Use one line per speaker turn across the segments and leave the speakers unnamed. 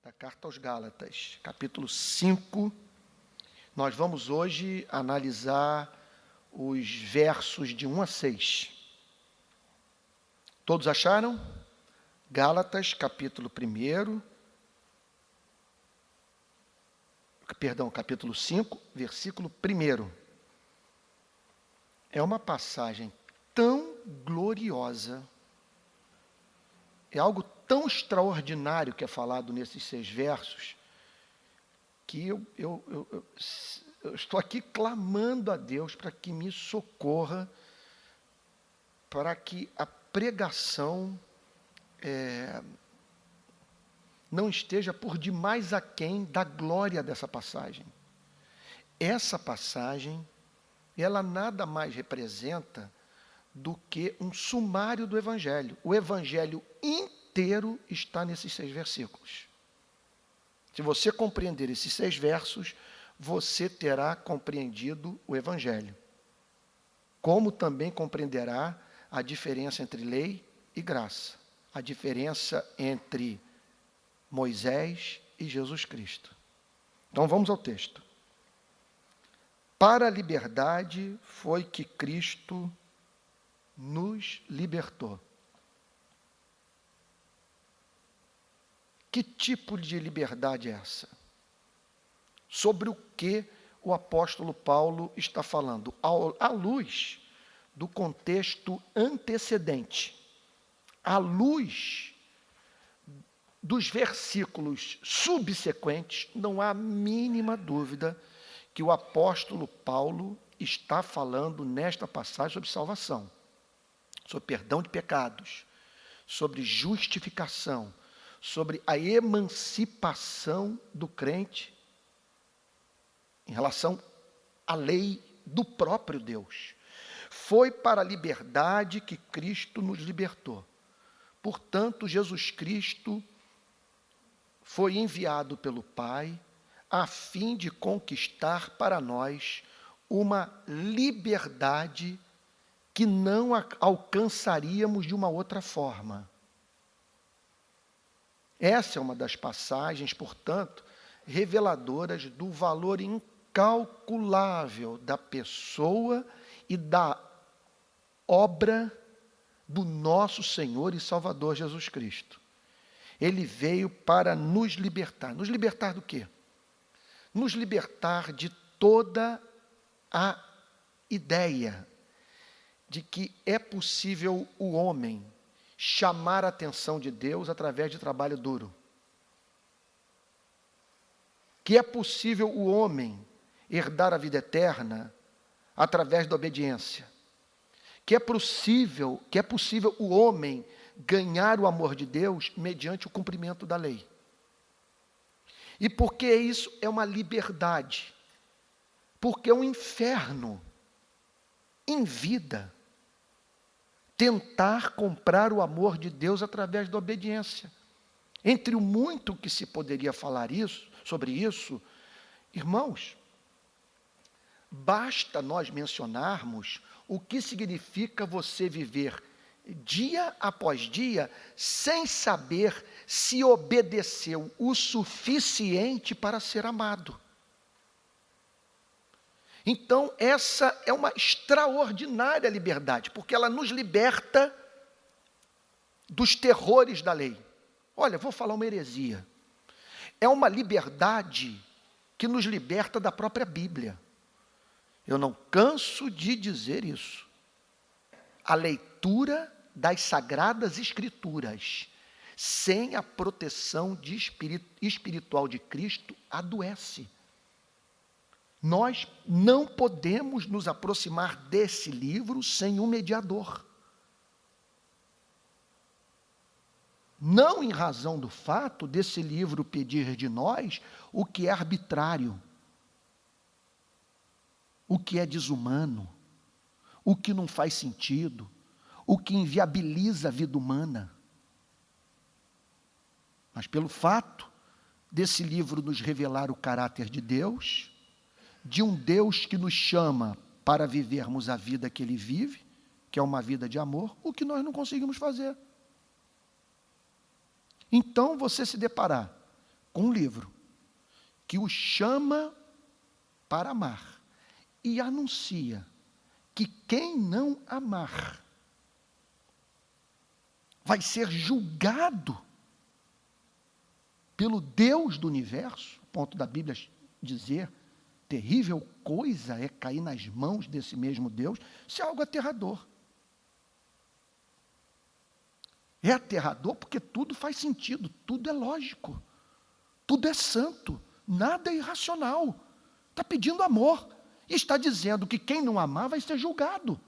Da carta aos Gálatas, capítulo 5. Nós vamos hoje analisar os versos de 1 a 6. Todos acharam? Gálatas, capítulo 5, versículo 1. É uma passagem tão gloriosa, é algo tão extraordinário que é falado nesses 6 versos, que eu estou aqui clamando a Deus para que me socorra, para que a pregação não esteja por demais aquém da glória dessa passagem. Essa passagem, ela nada mais representa do que um sumário do Evangelho. O Evangelho inteiro está nesses 6 versículos. Se você compreender esses 6 versos, você terá compreendido o Evangelho. Como também compreenderá a diferença entre lei e graça, a diferença entre Moisés e Jesus Cristo. Então vamos ao texto. Para a liberdade foi que Cristo nos libertou. Que tipo de liberdade é essa? Sobre o que o apóstolo Paulo está falando? À luz do contexto antecedente, à luz dos versículos subsequentes, não há a mínima dúvida que o apóstolo Paulo está falando nesta passagem sobre salvação, sobre perdão de pecados, sobre justificação, sobre a emancipação do crente em relação à lei do próprio Deus. Foi para a liberdade que Cristo nos libertou. Portanto, Jesus Cristo foi enviado pelo Pai a fim de conquistar para nós uma liberdade que não alcançaríamos de uma outra forma. Essa é uma das passagens, portanto, reveladoras do valor incalculável da pessoa e da obra do nosso Senhor e Salvador Jesus Cristo. Ele veio para nos libertar. Nos libertar do quê? Nos libertar de toda a ideia de que é possível o homem chamar a atenção de Deus através de trabalho duro. Que é possível o homem herdar a vida eterna através da obediência. Que é possível o homem ganhar o amor de Deus mediante o cumprimento da lei. E porque isso é uma liberdade, porque é um inferno em vida tentar comprar o amor de Deus através da obediência. Entre o muito que se poderia falar sobre isso, irmãos, basta nós mencionarmos o que significa você viver dia após dia sem saber se obedeceu o suficiente para ser amado. Então, essa é uma extraordinária liberdade, porque ela nos liberta dos terrores da lei. Olha, vou falar uma heresia. É uma liberdade que nos liberta da própria Bíblia. Eu não canso de dizer isso. A leitura das Sagradas Escrituras, sem a proteção espiritual de Cristo, adoece. Nós não podemos nos aproximar desse livro sem um mediador. Não em razão do fato desse livro pedir de nós o que é arbitrário, o que é desumano, o que não faz sentido, o que inviabiliza a vida humana. Mas pelo fato desse livro nos revelar o caráter de Deus, de um Deus que nos chama para vivermos a vida que Ele vive, que é uma vida de amor, o que nós não conseguimos fazer. Então, você se deparar com um livro que o chama para amar e anuncia que quem não amar vai ser julgado pelo Deus do universo, ponto da Bíblia dizer, terrível coisa é cair nas mãos desse mesmo Deus, isso é algo aterrador. É aterrador porque tudo faz sentido, tudo é lógico, tudo é santo, nada é irracional. Está pedindo amor e está dizendo que quem não amar vai ser julgado.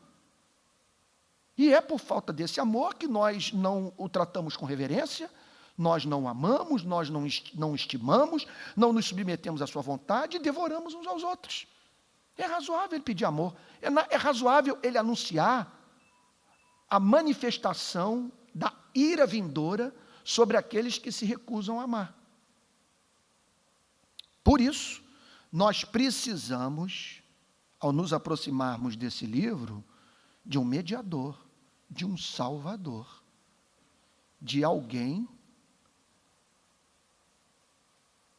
E é por falta desse amor que nós não o tratamos com reverência, nós não o amamos, nós não estimamos, não nos submetemos à sua vontade e devoramos uns aos outros. É razoável ele pedir amor, é razoável ele anunciar a manifestação da ira vindoura sobre aqueles que se recusam a amar. Por isso, nós precisamos, ao nos aproximarmos desse livro, de um mediador, de um salvador, de alguém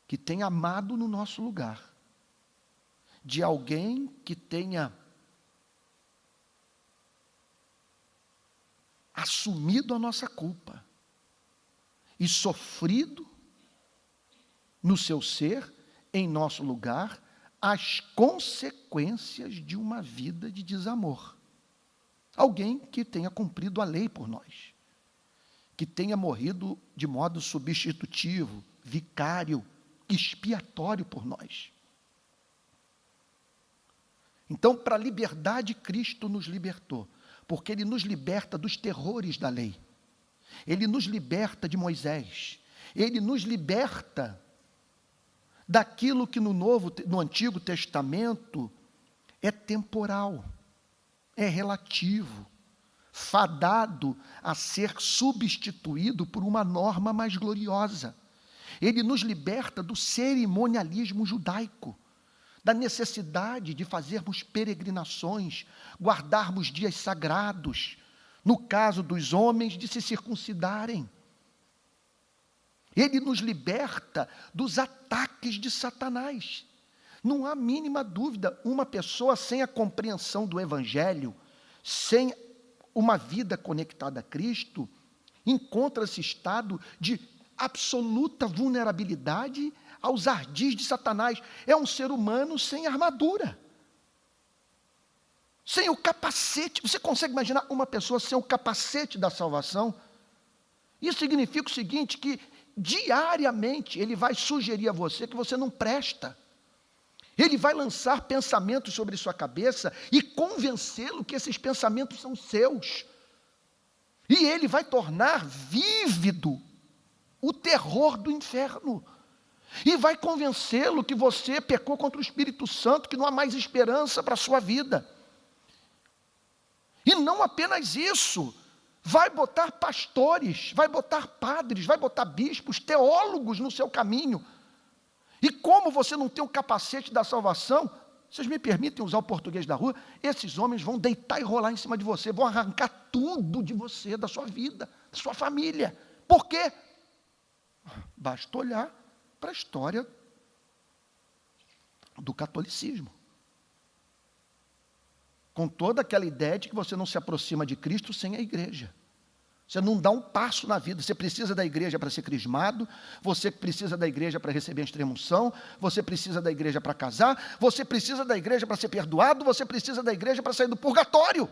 que tenha amado no nosso lugar, de alguém que tenha assumido a nossa culpa e sofrido no seu ser, em nosso lugar, as consequências de uma vida de desamor. Alguém que tenha cumprido a lei por nós, que tenha morrido de modo substitutivo, vicário, expiatório por nós. Então, para a liberdade, Cristo nos libertou, porque Ele nos liberta dos terrores da lei, Ele nos liberta de Moisés, Ele nos liberta daquilo que no Antigo Testamento é temporal, é relativo, fadado a ser substituído por uma norma mais gloriosa. Ele nos liberta do cerimonialismo judaico, da necessidade de fazermos peregrinações, guardarmos dias sagrados, no caso dos homens, de se circuncidarem. Ele nos liberta dos ataques de Satanás. Não há mínima dúvida, uma pessoa sem a compreensão do Evangelho, sem uma vida conectada a Cristo, encontra esse estado de absoluta vulnerabilidade aos ardis de Satanás. É um ser humano sem armadura, sem o capacete. Você consegue imaginar uma pessoa sem o capacete da salvação? Isso significa o seguinte, que diariamente ele vai sugerir a você que você não presta. Ele vai lançar pensamentos sobre sua cabeça e convencê-lo que esses pensamentos são seus. E ele vai tornar vívido o terror do inferno. E vai convencê-lo que você pecou contra o Espírito Santo, que não há mais esperança para a sua vida. E não apenas isso, vai botar pastores, vai botar padres, vai botar bispos, teólogos no seu caminho. E como você não tem o capacete da salvação, vocês me permitem usar o português da rua, esses homens vão deitar e rolar em cima de você, vão arrancar tudo de você, da sua vida, da sua família. Por quê? Basta olhar para a história do catolicismo. Com toda aquela ideia de que você não se aproxima de Cristo sem a igreja. Você não dá um passo na vida. Você precisa da igreja para ser crismado, você precisa da igreja para receber a extrema-unção, você precisa da igreja para casar, você precisa da igreja para ser perdoado, você precisa da igreja para sair do purgatório.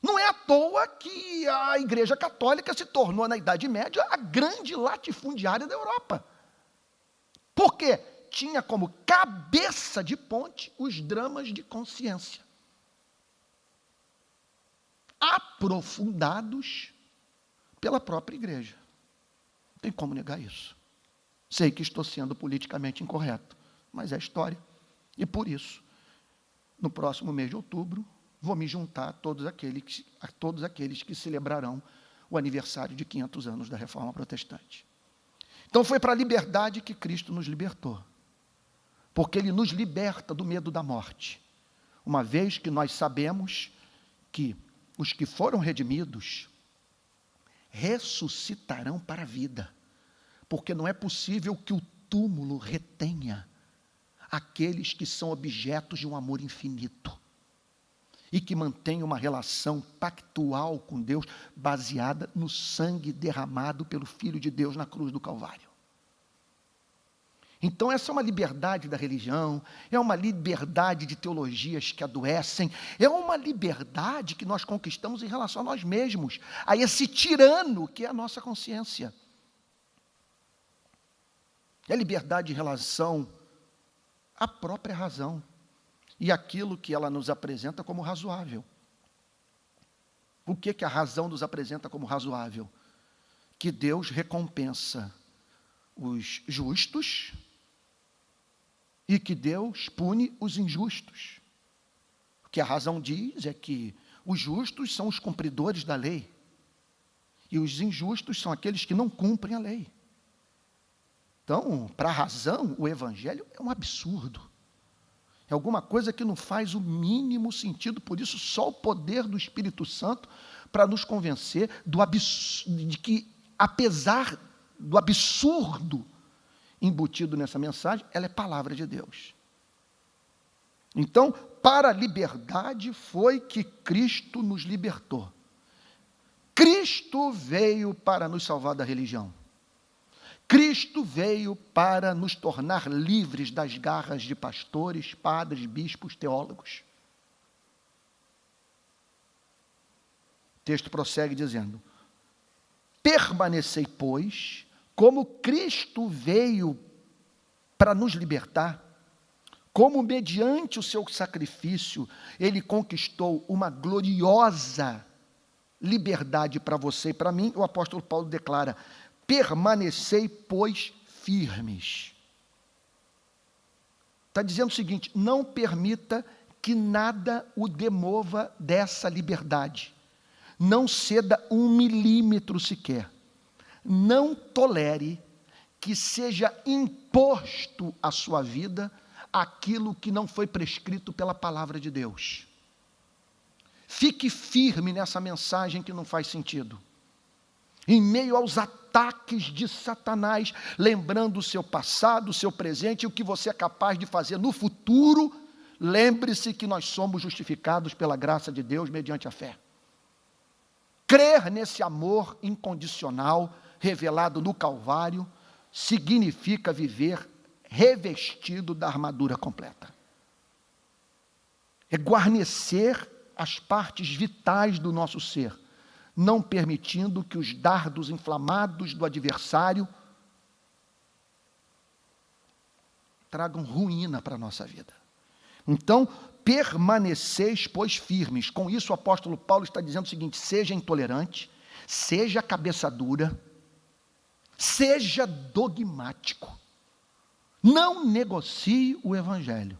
Não é à toa que a Igreja Católica se tornou, na Idade Média, a grande latifundiária da Europa. Por quê? Tinha como cabeça de ponte os dramas de consciência, aprofundados pela própria igreja. Não tem como negar isso. Sei que estou sendo politicamente incorreto, mas é história. E por isso, no próximo mês de outubro, vou me juntar a todos aqueles que celebrarão o aniversário de 500 anos da Reforma Protestante. Então foi para a liberdade que Cristo nos libertou, porque Ele nos liberta do medo da morte, uma vez que nós sabemos que os que foram redimidos ressuscitarão para a vida, porque não é possível que o túmulo retenha aqueles que são objetos de um amor infinito e que mantêm uma relação pactual com Deus baseada no sangue derramado pelo Filho de Deus na cruz do Calvário. Então essa é uma liberdade da religião, é uma liberdade de teologias que adoecem, é uma liberdade que nós conquistamos em relação a nós mesmos, a esse tirano que é a nossa consciência. É liberdade em relação à própria razão e aquilo que ela nos apresenta como razoável. O que a razão nos apresenta como razoável? Que Deus recompensa os justos e que Deus pune os injustos. O que a razão diz é que os justos são os cumpridores da lei e os injustos são aqueles que não cumprem a lei. Então, para a razão, o Evangelho é um absurdo. É alguma coisa que não faz o mínimo sentido, por isso só o poder do Espírito Santo para nos convencer de que, apesar do absurdo embutido nessa mensagem, ela é palavra de Deus. Então, para a liberdade foi que Cristo nos libertou. Cristo veio para nos salvar da religião. Cristo veio para nos tornar livres das garras de pastores, padres, bispos, teólogos. O texto prossegue dizendo: permanecei, pois, como Cristo veio para nos libertar, como mediante o seu sacrifício, ele conquistou uma gloriosa liberdade para você e para mim, o apóstolo Paulo declara: permanecei, pois, firmes. Está dizendo o seguinte: não permita que nada o demova dessa liberdade. Não ceda 1 milímetro sequer. Não tolere que seja imposto à sua vida aquilo que não foi prescrito pela palavra de Deus. Fique firme nessa mensagem que não faz sentido. Em meio aos ataques de Satanás, lembrando o seu passado, o seu presente e o que você é capaz de fazer no futuro, lembre-se que nós somos justificados pela graça de Deus mediante a fé. Crer nesse amor incondicional revelado no Calvário significa viver revestido da armadura completa. É guarnecer as partes vitais do nosso ser, não permitindo que os dardos inflamados do adversário tragam ruína para a nossa vida. Então, permaneceis, pois, firmes. Com isso, o apóstolo Paulo está dizendo o seguinte: seja intolerante, seja cabeça dura, seja dogmático, não negocie o Evangelho,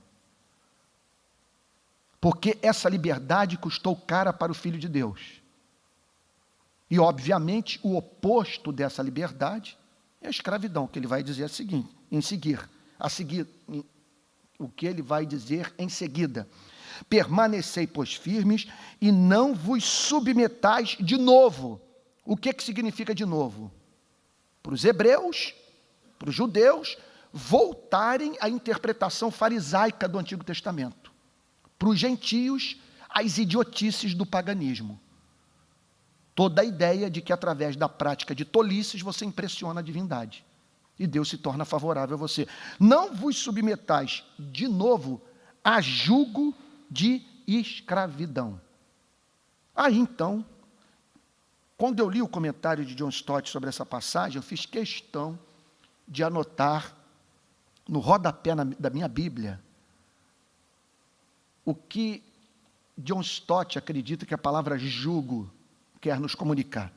porque essa liberdade custou cara para o Filho de Deus. E, obviamente, o oposto dessa liberdade é a escravidão, que ele vai dizer o que ele vai dizer em seguida: permanecei, pois, firmes, e não vos submetais de novo. O que significa de novo? Para os hebreus, para os judeus, voltarem à interpretação farisaica do Antigo Testamento. Para os gentios, as idiotices do paganismo. Toda a ideia de que através da prática de tolices você impressiona a divindade. E Deus se torna favorável a você. Não vos submetais de novo a jugo de escravidão. Aí então, quando eu li o comentário de John Stott sobre essa passagem, eu fiz questão de anotar no rodapé da minha Bíblia o que John Stott acredita que a palavra jugo quer nos comunicar.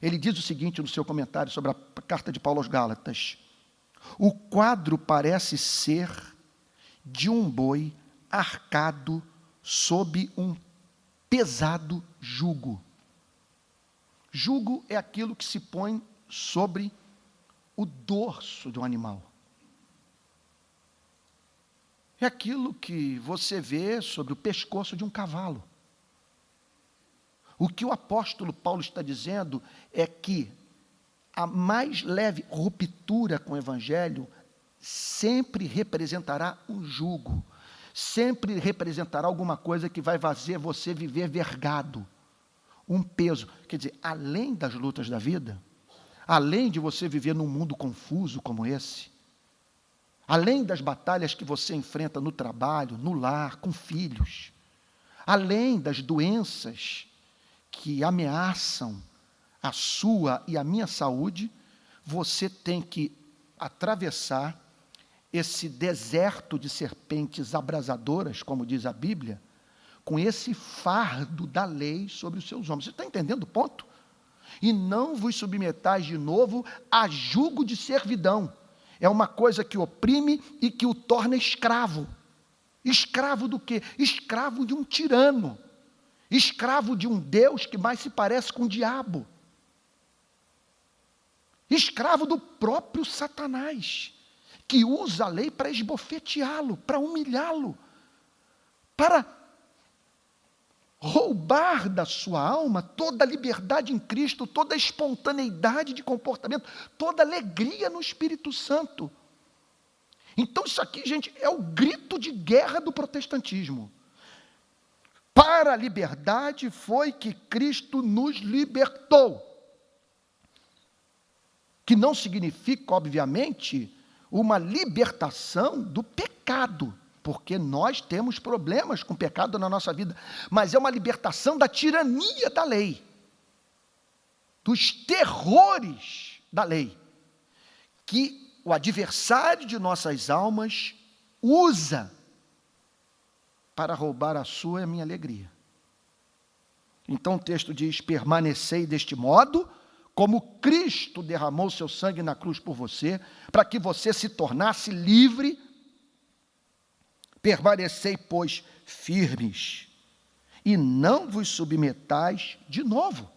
Ele diz o seguinte no seu comentário sobre a carta de Paulo aos Gálatas: o quadro parece ser de um boi arcado sob um pesado jugo. Jugo é aquilo que se põe sobre o dorso de um animal. É aquilo que você vê sobre o pescoço de um cavalo. O que o apóstolo Paulo está dizendo é que a mais leve ruptura com o Evangelho sempre representará um jugo, sempre representará alguma coisa que vai fazer você viver vergado, um peso. Quer dizer, além das lutas da vida, além de você viver num mundo confuso como esse, além das batalhas que você enfrenta no trabalho, no lar, com filhos, além das doenças que ameaçam a sua e a minha saúde, você tem que atravessar esse deserto de serpentes abrasadoras, como diz a Bíblia, com esse fardo da lei sobre os seus ombros. Você está entendendo o ponto? E não vos submetais de novo a jugo de servidão. É uma coisa que oprime e que o torna escravo. Escravo do quê? Escravo de um tirano. Escravo de um Deus que mais se parece com o diabo. Escravo do próprio Satanás, que usa a lei para esbofeteá-lo, para humilhá-lo, para roubar da sua alma toda a liberdade em Cristo, toda a espontaneidade de comportamento, toda a alegria no Espírito Santo. Então isso aqui, gente, é o grito de guerra do protestantismo. Para a liberdade foi que Cristo nos libertou. Que não significa, obviamente, uma libertação do pecado, porque nós temos problemas com o pecado na nossa vida, mas é uma libertação da tirania da lei, dos terrores da lei, que o adversário de nossas almas usa para roubar a sua e a minha alegria. Então o texto diz: permanecei deste modo, como Cristo derramou seu sangue na cruz por você, para que você se tornasse livre. Permanecei, pois, firmes, e não vos submetais de novo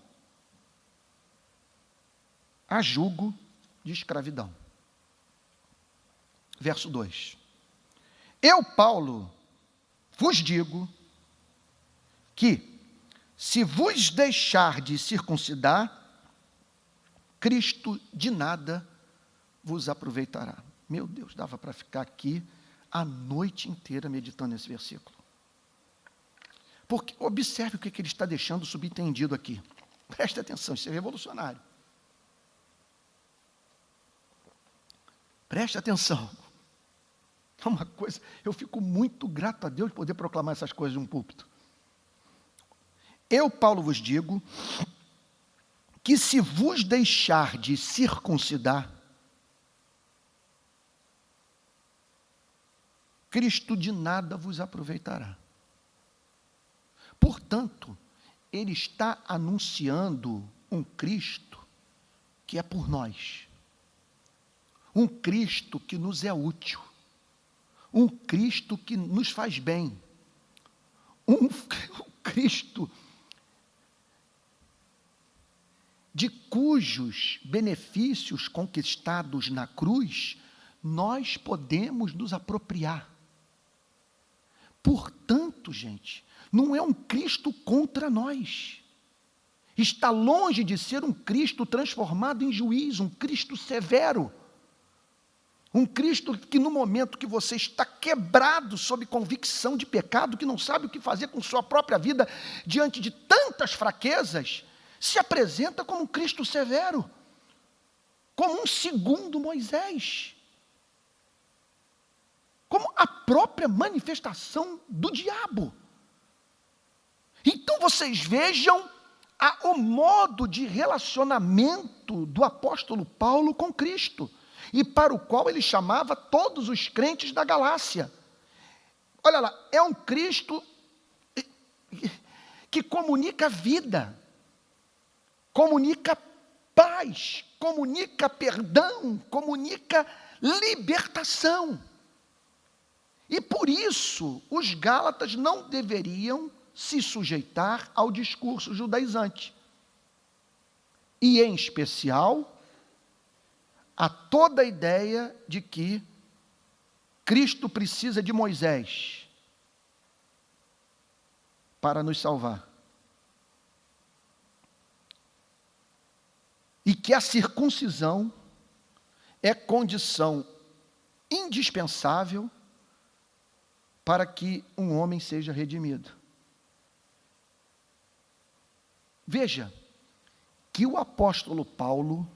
a jugo de escravidão. Verso 2. Eu, Paulo, vos digo que, se vos deixar de circuncidar, Cristo de nada vos aproveitará. Meu Deus, dava para ficar aqui a noite inteira meditando nesse versículo. Porque observe o que ele está deixando subentendido aqui. Preste atenção, isso é revolucionário. Preste atenção. É uma coisa, eu fico muito grato a Deus de poder proclamar essas coisas de um púlpito. Eu, Paulo, vos digo que, se vos deixar de circuncidar, Cristo de nada vos aproveitará. Portanto, ele está anunciando um Cristo que é por nós, um Cristo que nos é útil, um Cristo que nos faz bem, um Cristo de cujos benefícios conquistados na cruz nós podemos nos apropriar. Portanto, gente, não é um Cristo contra nós. Está longe de ser um Cristo transformado em juiz, um Cristo severo. Um Cristo que, no momento que você está quebrado sob convicção de pecado, que não sabe o que fazer com sua própria vida diante de tantas fraquezas, se apresenta como um Cristo severo, como um segundo Moisés, como a própria manifestação do diabo. Então vocês vejam o modo de relacionamento do apóstolo Paulo com Cristo, e para o qual ele chamava todos os crentes da Galácia. Olha lá, é um Cristo que comunica vida, comunica paz, comunica perdão, comunica libertação. E por isso, os gálatas não deveriam se sujeitar ao discurso judaizante. E, em especial, a toda a ideia de que Cristo precisa de Moisés para nos salvar. E que a circuncisão é condição indispensável para que um homem seja redimido. Veja que o apóstolo Paulo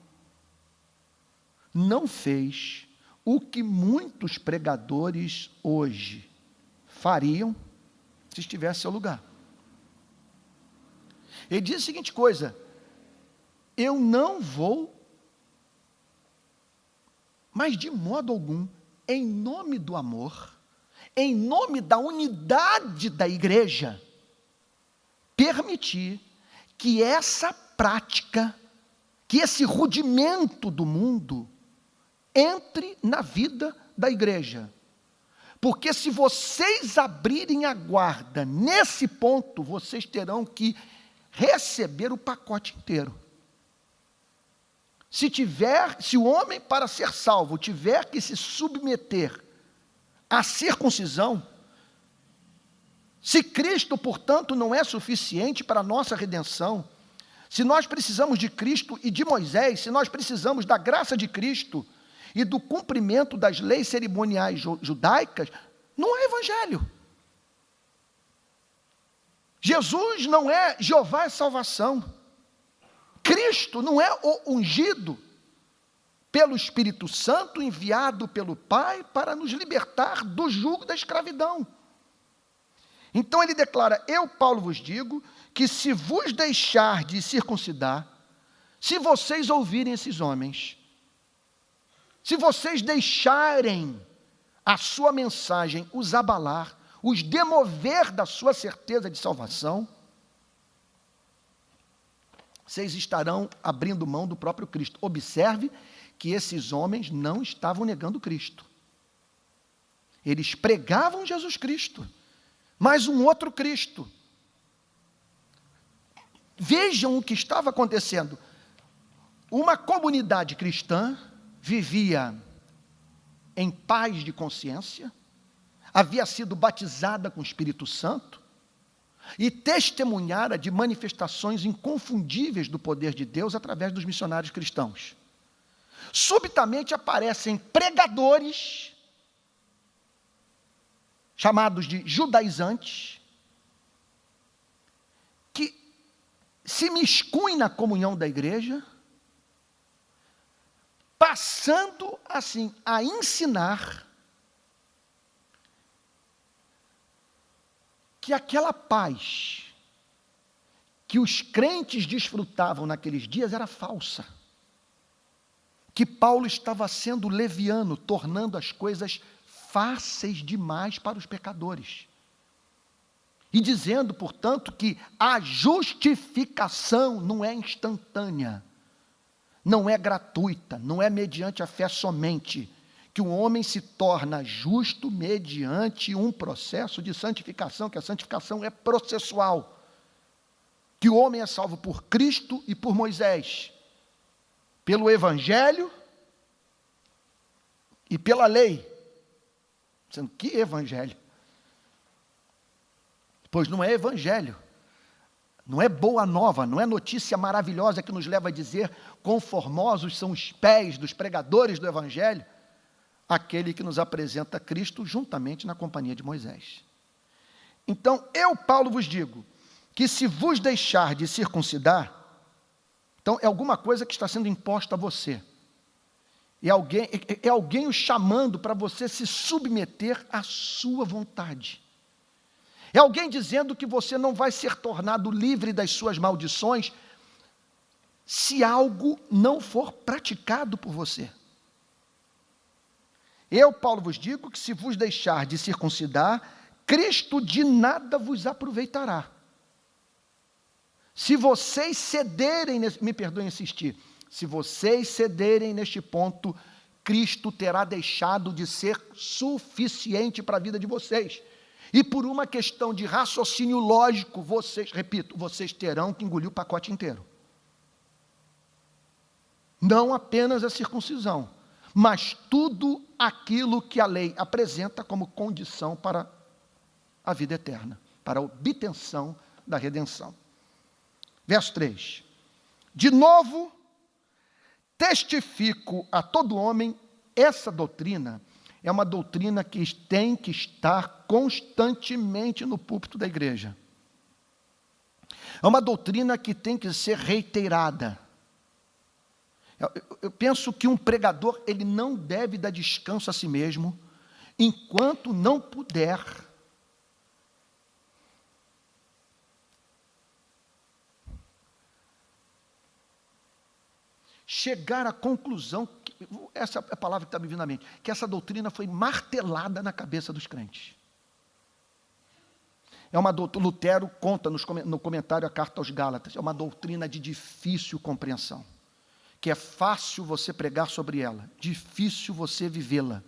não fez o que muitos pregadores hoje fariam se estivesse em seu lugar. Ele diz a seguinte coisa: eu não vou, mas de modo algum, em nome do amor, em nome da unidade da igreja, permitir que essa prática, que esse rudimento do mundo, entre na vida da igreja. Porque se vocês abrirem a guarda nesse ponto, vocês terão que receber o pacote inteiro. Se o homem, para ser salvo, tiver que se submeter à circuncisão, se Cristo, portanto, não é suficiente para a nossa redenção, se nós precisamos de Cristo e de Moisés, se nós precisamos da graça de Cristo e do cumprimento das leis cerimoniais judaicas, não é evangelho. Jesus não é Jeová é salvação. Cristo não é o ungido pelo Espírito Santo, enviado pelo Pai para nos libertar do jugo da escravidão. Então ele declara: eu, Paulo, vos digo que se vos deixar de circuncidar, se vocês ouvirem esses homens, se vocês deixarem a sua mensagem os abalar, os demover da sua certeza de salvação, vocês estarão abrindo mão do próprio Cristo. Observe que esses homens não estavam negando Cristo. Eles pregavam Jesus Cristo, mas um outro Cristo. Vejam o que estava acontecendo. Uma comunidade cristã vivia em paz de consciência, havia sido batizada com o Espírito Santo e testemunhara de manifestações inconfundíveis do poder de Deus através dos missionários cristãos. Subitamente aparecem pregadores, chamados de judaizantes, que se miscuem na comunhão da igreja, passando assim a ensinar que aquela paz que os crentes desfrutavam naqueles dias era falsa. Que Paulo estava sendo leviano, tornando as coisas fáceis demais para os pecadores. E dizendo, portanto, que a justificação não é instantânea, não é gratuita, não é mediante a fé somente, que o homem se torna justo mediante um processo de santificação, que a santificação é processual, que o homem é salvo por Cristo e por Moisés, pelo Evangelho e pela lei. Dizendo, que Evangelho? Pois não é Evangelho, não é boa nova, não é notícia maravilhosa que nos leva a dizer quão formosos são os pés dos pregadores do Evangelho, aquele que nos apresenta Cristo juntamente na companhia de Moisés. Então, eu, Paulo, vos digo, que se vos deixar de circuncidar, então é alguma coisa que está sendo imposta a você, é alguém o chamando para você se submeter à sua vontade, é alguém dizendo que você não vai ser tornado livre das suas maldições, se algo não for praticado por você. Eu, Paulo, vos digo que se vos deixar de circuncidar, Cristo de nada vos aproveitará. Se vocês cederem, me perdoem insistir, se vocês cederem neste ponto, Cristo terá deixado de ser suficiente para a vida de vocês. E por uma questão de raciocínio lógico, vocês terão que engolir o pacote inteiro. Não apenas a circuncisão, mas tudo aquilo que a lei apresenta como condição para a vida eterna, para a obtenção da redenção. Verso 3. De novo, testifico a todo homem, essa doutrina é uma doutrina que tem que estar constantemente no púlpito da igreja. É uma doutrina que tem que ser reiterada. Eu penso que um pregador, ele não deve dar descanso a si mesmo, enquanto não puder chegar à conclusão, essa é a palavra que está me vindo à mente, que essa doutrina foi martelada na cabeça dos crentes. Lutero conta no comentário à carta aos Gálatas, é uma doutrina de difícil compreensão, que é fácil você pregar sobre ela, difícil você vivê-la,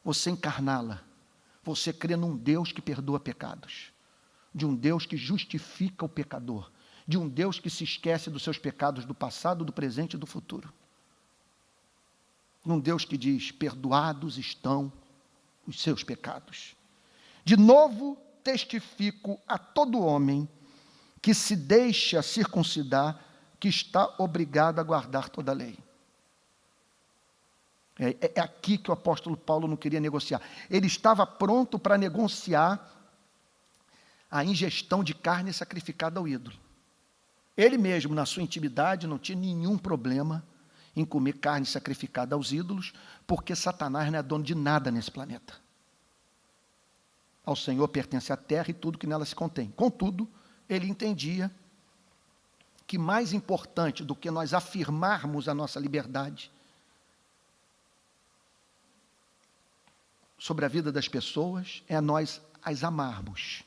você encarná-la, você crê num Deus que perdoa pecados, de um Deus que justifica o pecador, de um Deus que se esquece dos seus pecados do passado, do presente e do futuro. Um Deus que diz, perdoados estão os seus pecados. De novo, testifico a todo homem que se deixa circuncidar, que está obrigado a guardar toda a lei. É aqui que o apóstolo Paulo não queria negociar. Ele estava pronto para negociar a ingestão de carne sacrificada ao ídolo. Ele mesmo, na sua intimidade, não tinha nenhum problema em comer carne sacrificada aos ídolos, porque Satanás não é dono de nada nesse planeta. Ao Senhor pertence a terra e tudo que nela se contém. Contudo, ele entendia que mais importante do que nós afirmarmos a nossa liberdade sobre a vida das pessoas, é nós as amarmos.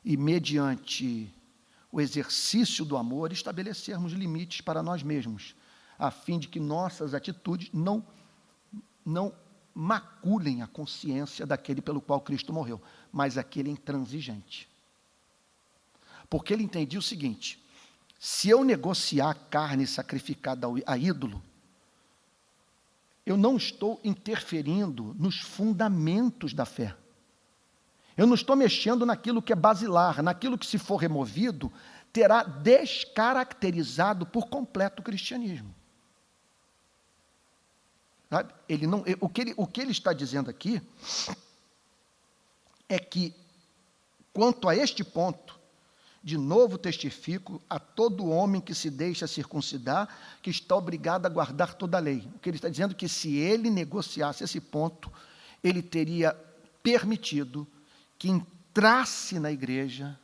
E mediante o exercício do amor, estabelecermos limites para nós mesmos, a fim de que nossas atitudes não maculem a consciência daquele pelo qual Cristo morreu, mas aquele intransigente. Porque ele entendia o seguinte, se eu negociar carne sacrificada a ídolo, eu não estou interferindo nos fundamentos da fé. Eu não estou mexendo naquilo que é basilar, naquilo que, se for removido, terá descaracterizado por completo o cristianismo. Sabe? O que ele está dizendo aqui é que, quanto a este ponto, de novo testifico a todo homem que se deixa circuncidar, que está obrigado a guardar toda a lei. O que ele está dizendo é que, se ele negociasse esse ponto, ele teria permitido que entrasse na igreja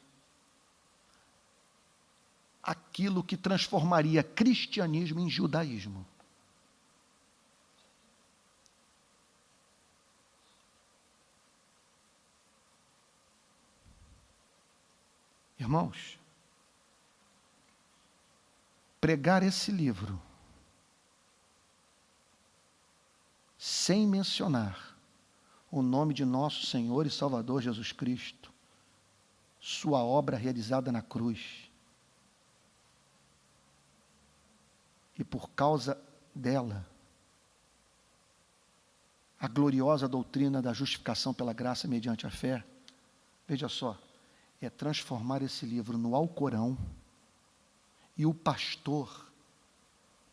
aquilo que transformaria cristianismo em judaísmo. Irmãos, pregar esse livro sem mencionar o nome de nosso Senhor e Salvador Jesus Cristo, sua obra realizada na cruz, e por causa dela, a gloriosa doutrina da justificação pela graça mediante a fé, veja só, é transformar esse livro no Alcorão e o pastor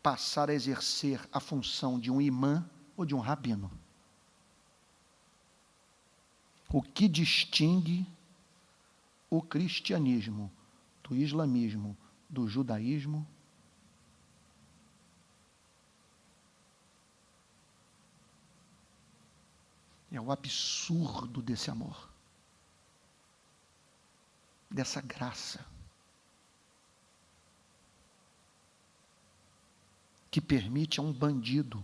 passar a exercer a função de um imã ou de um rabino. O que distingue o cristianismo do islamismo, do judaísmo, é o absurdo desse amor, dessa graça, que permite a um bandido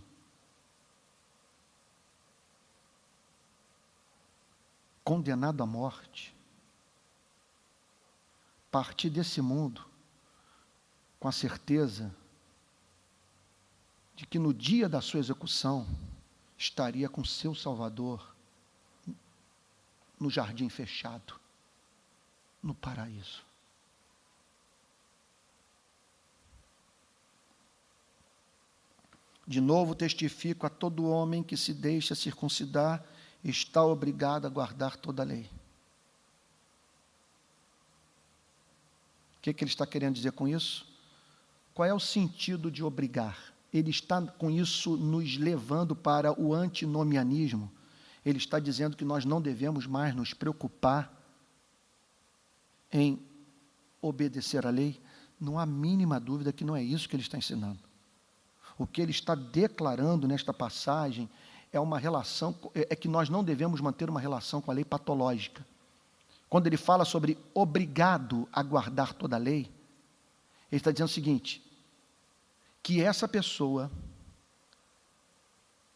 condenado à morte partir desse mundo com a certeza de que no dia da sua execução estaria com seu Salvador no jardim fechado, no paraíso. De novo testifico a todo homem que se deixa circuncidar, está obrigado a guardar toda a lei. O que ele está querendo dizer com isso? Qual é o sentido de obrigar? ele está com isso nos levando para o antinomianismo. Ele está dizendo que nós não devemos mais nos preocupar em obedecer à lei. Não há mínima dúvida que não é isso que ele está ensinando. O que ele está declarando nesta passagem é uma relação, é que nós não devemos manter uma relação com a lei patológica. Quando ele fala sobre obrigado a guardar toda a lei, ele está dizendo o seguinte, que essa pessoa,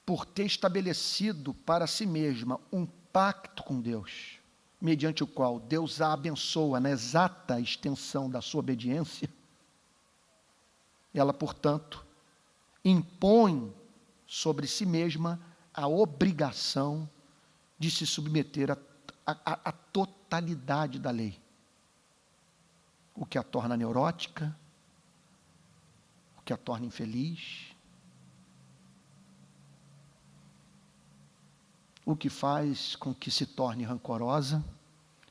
por ter estabelecido para si mesma um pacto com Deus, mediante o qual Deus a abençoa na exata extensão da sua obediência, ela, portanto, impõe sobre si mesma a obrigação de se submeter à totalidade da lei, o que a torna neurótica, o que a torna infeliz, o que faz com que se torne rancorosa.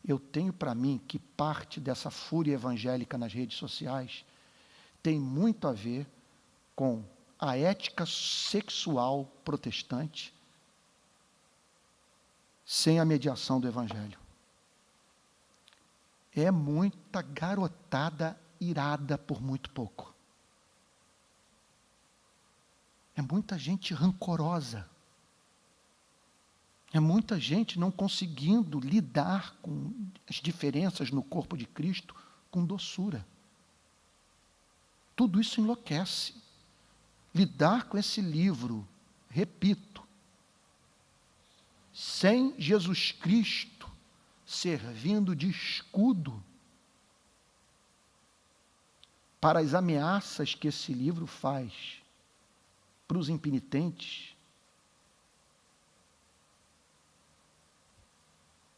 Eu tenho para mim que parte dessa fúria evangélica nas redes sociais tem muito a ver com a ética sexual protestante sem a mediação do Evangelho. É muita garotada irada por muito pouco. É muita gente rancorosa. É muita gente não conseguindo lidar com as diferenças no corpo de Cristo com doçura. Tudo isso enlouquece. Lidar com esse livro, repito, sem Jesus Cristo servindo de escudo para as ameaças que esse livro faz para os impenitentes,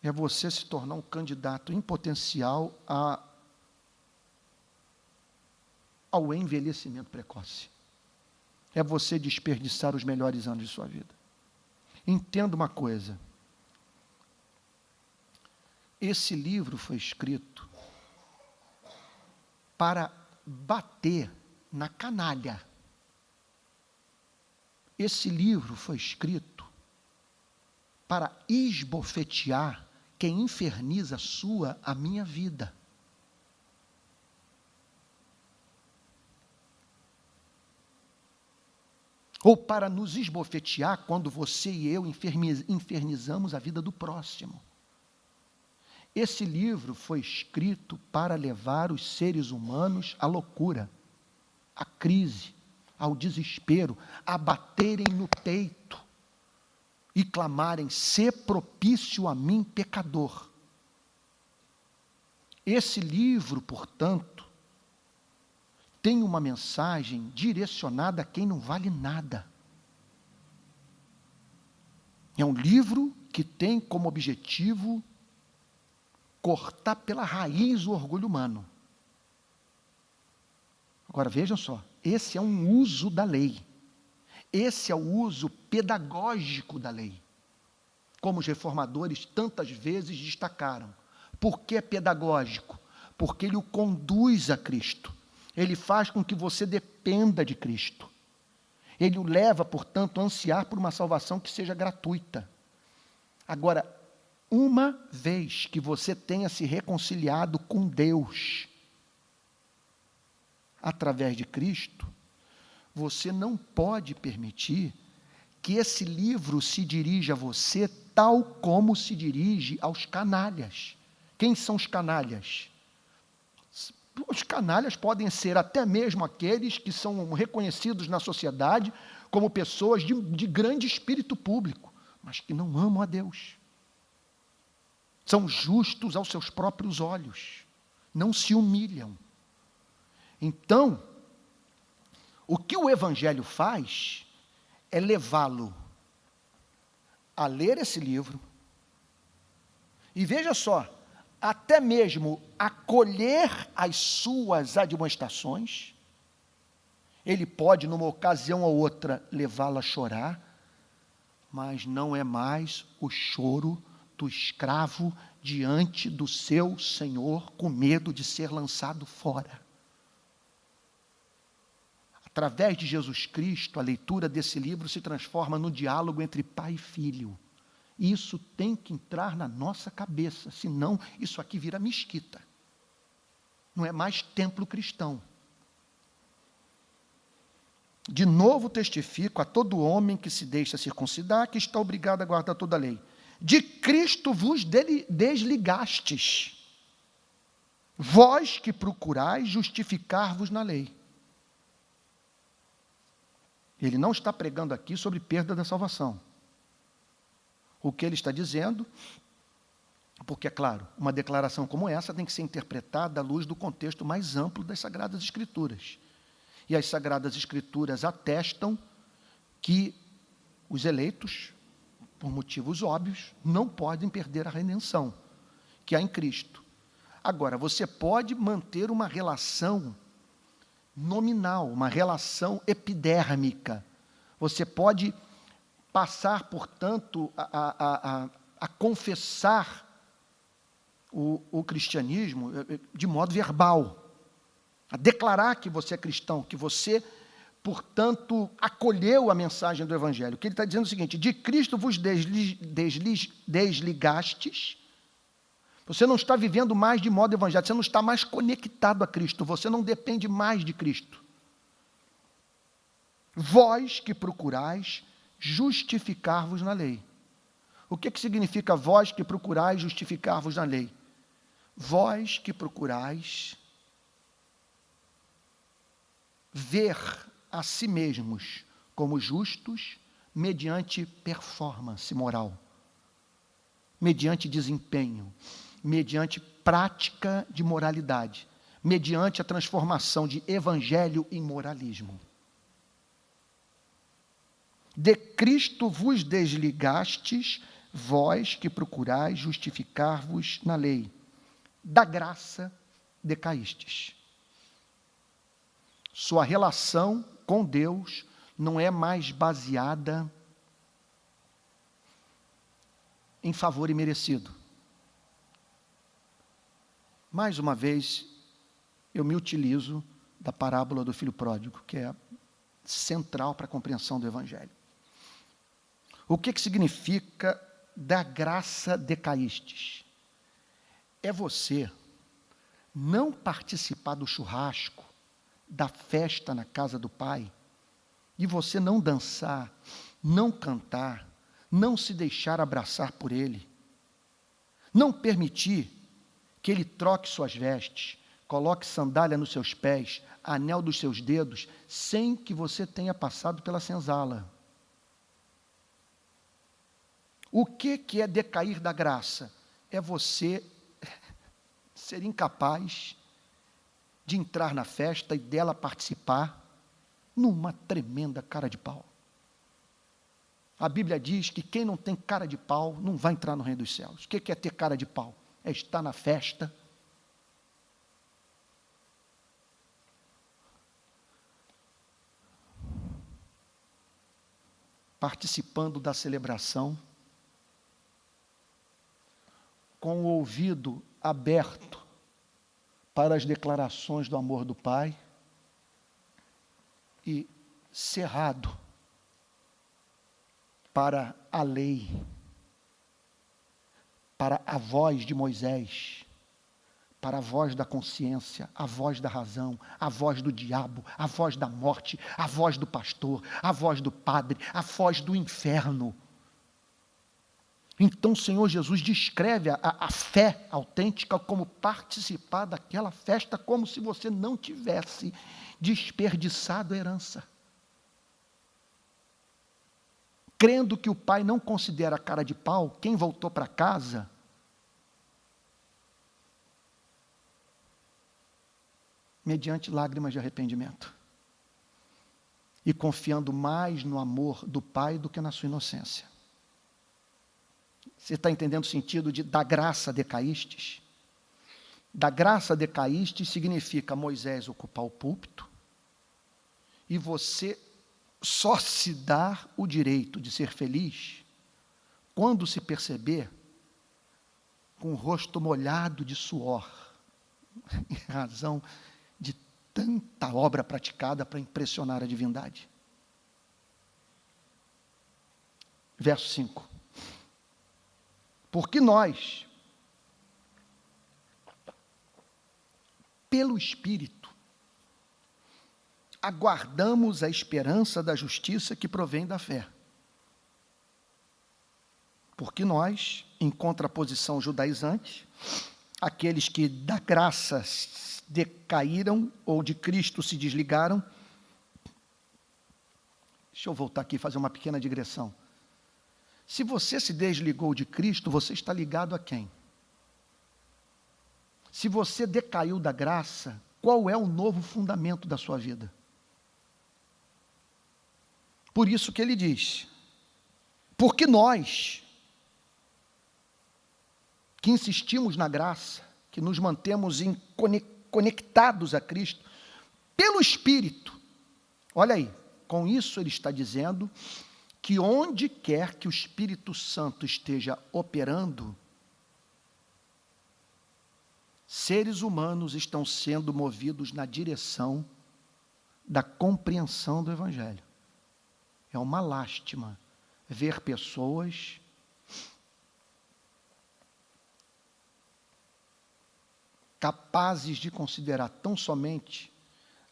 é você se tornar um candidato em potencial ao envelhecimento precoce. É você desperdiçar os melhores anos de sua vida. Entenda uma coisa. Esse livro foi escrito para bater na canalha. Esse livro foi escrito para esbofetear quem inferniza a minha vida. Ou para nos esbofetear quando você e eu infernizamos a vida do próximo. Esse livro foi escrito para levar os seres humanos à loucura, à crise, ao desespero, a baterem no peito e clamarem: "Sê propício a mim, pecador". Esse livro, portanto, tem uma mensagem direcionada a quem não vale nada. É um livro que tem como objetivo cortar pela raiz o orgulho humano. Agora vejam só, esse é um uso da lei. Esse é o uso pedagógico da lei. Como os reformadores tantas vezes destacaram. Por que é pedagógico? Porque ele o conduz a Cristo. Ele faz com que você dependa de Cristo. Ele o leva, portanto, a ansiar por uma salvação que seja gratuita. Agora, uma vez que você tenha se reconciliado com Deus, através de Cristo, você não pode permitir que esse livro se dirija a você tal como se dirige aos canalhas. Quem são os canalhas? Os canalhas podem ser até mesmo aqueles que são reconhecidos na sociedade como pessoas de grande espírito público, mas que não amam a Deus. São justos aos seus próprios olhos, não se humilham. Então, o que o Evangelho faz é levá-lo a ler esse livro, e veja só, até mesmo acolher as suas admoestações. Ele pode, numa ocasião ou outra, levá-lo a chorar, mas não é mais o choro do escravo diante do seu senhor, com medo de ser lançado fora. Através de Jesus Cristo, a leitura desse livro se transforma no diálogo entre pai e filho. Isso tem que entrar na nossa cabeça, senão isso aqui vira mesquita. Não é mais templo cristão. De novo testifico a todo homem que se deixa circuncidar, que está obrigado a guardar toda a lei. De Cristo vos desligastes, vós que procurais justificar-vos na lei. Ele não está pregando aqui sobre perda da salvação. O que ele está dizendo, porque, é claro, uma declaração como essa tem que ser interpretada à luz do contexto mais amplo das Sagradas Escrituras. E as Sagradas Escrituras atestam que os eleitos, por motivos óbvios, não podem perder a redenção que há em Cristo. Agora, você pode manter uma relação nominal, uma relação epidérmica. Você pode passar, portanto, a confessar o cristianismo de modo verbal, a declarar que você é cristão, que você, portanto, acolheu a mensagem do Evangelho. O que ele está dizendo é o seguinte: de Cristo vos desligastes. Você não está vivendo mais de modo evangélico, você não está mais conectado a Cristo, você não depende mais de Cristo. Vós que procurais justificar-vos na lei. O que significa vós que procurais justificar-vos na lei? Vós que procurais ver a si mesmos como justos mediante performance moral, mediante desempenho, mediante prática de moralidade, mediante a transformação de evangelho em moralismo. De Cristo vos desligastes, vós que procurais justificar-vos na lei. Da graça decaístes. Sua relação com Deus não é mais baseada em favor imerecido. Mais uma vez, eu me utilizo da parábola do filho pródigo, que é central para a compreensão do Evangelho. O que significa da graça decaístes? É você não participar do churrasco, da festa na casa do Pai, e você não dançar, não cantar, não se deixar abraçar por Ele, não permitir que Ele troque suas vestes, coloque sandália nos seus pés, anel dos seus dedos, sem que você tenha passado pela senzala. O que é decair da graça? É você ser incapaz de entrar na festa e dela participar numa tremenda cara de pau. A Bíblia diz que quem não tem cara de pau não vai entrar no reino dos céus. O que é ter cara de pau? É estar na festa, participando da celebração, com o ouvido aberto para as declarações do amor do Pai e cerrado para a lei, para a voz de Moisés, para a voz da consciência, a voz da razão, a voz do diabo, a voz da morte, a voz do pastor, a voz do padre, a voz do inferno. Então o Senhor Jesus descreve a fé autêntica como participar daquela festa como se você não tivesse desperdiçado a herança. Crendo que o pai não considera cara de pau, quem voltou para casa mediante lágrimas de arrependimento e confiando mais no amor do pai do que na sua inocência. Você está entendendo o sentido da graça decaístes? Da graça decaístes significa Moisés ocupar o púlpito e você só se dá o direito de ser feliz quando se perceber com o rosto molhado de suor, em razão de tanta obra praticada para impressionar a divindade. Verso 5. Porque nós, pelo Espírito, aguardamos a esperança da justiça que provém da fé. Porque nós, em contraposição judaizante, aqueles que da graça decaíram ou de Cristo se desligaram. Deixa eu voltar aqui e fazer uma pequena digressão. Se você se desligou de Cristo, você está ligado a quem? Se você decaiu da graça, qual é o novo fundamento da sua vida? Por isso que ele diz, porque nós, que insistimos na graça, que nos mantemos conectados a Cristo, pelo Espírito, olha aí, com isso ele está dizendo que onde quer que o Espírito Santo esteja operando, seres humanos estão sendo movidos na direção da compreensão do Evangelho. É uma lástima ver pessoas capazes de considerar tão somente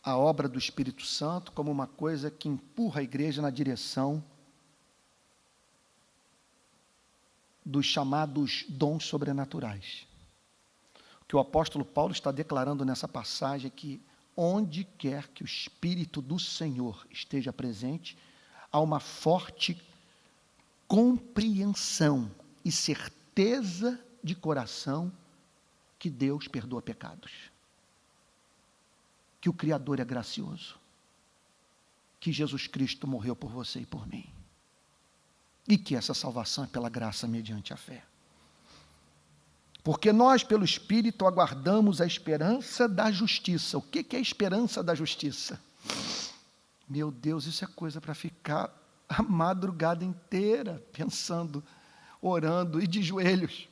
a obra do Espírito Santo como uma coisa que empurra a igreja na direção dos chamados dons sobrenaturais. O que o apóstolo Paulo está declarando nessa passagem é que onde quer que o Espírito do Senhor esteja presente, há uma forte compreensão e certeza de coração que Deus perdoa pecados, que o Criador é gracioso, que Jesus Cristo morreu por você e por mim, e que essa salvação é pela graça mediante a fé. Porque nós, pelo Espírito, aguardamos a esperança da justiça. O que é a esperança da justiça? Meu Deus, isso é coisa para ficar a madrugada inteira pensando, orando e de joelhos.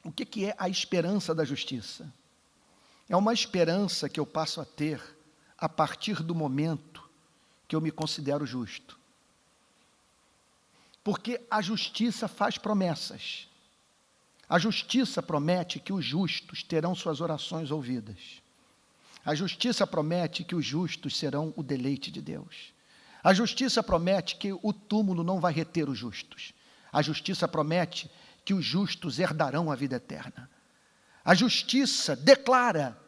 O que é a esperança da justiça? É uma esperança que eu passo a ter a partir do momento que eu me considero justo. Porque a justiça faz promessas. A justiça promete que os justos terão suas orações ouvidas. A justiça promete que os justos serão o deleite de Deus. A justiça promete que o túmulo não vai reter os justos. A justiça promete que os justos herdarão a vida eterna. A justiça declara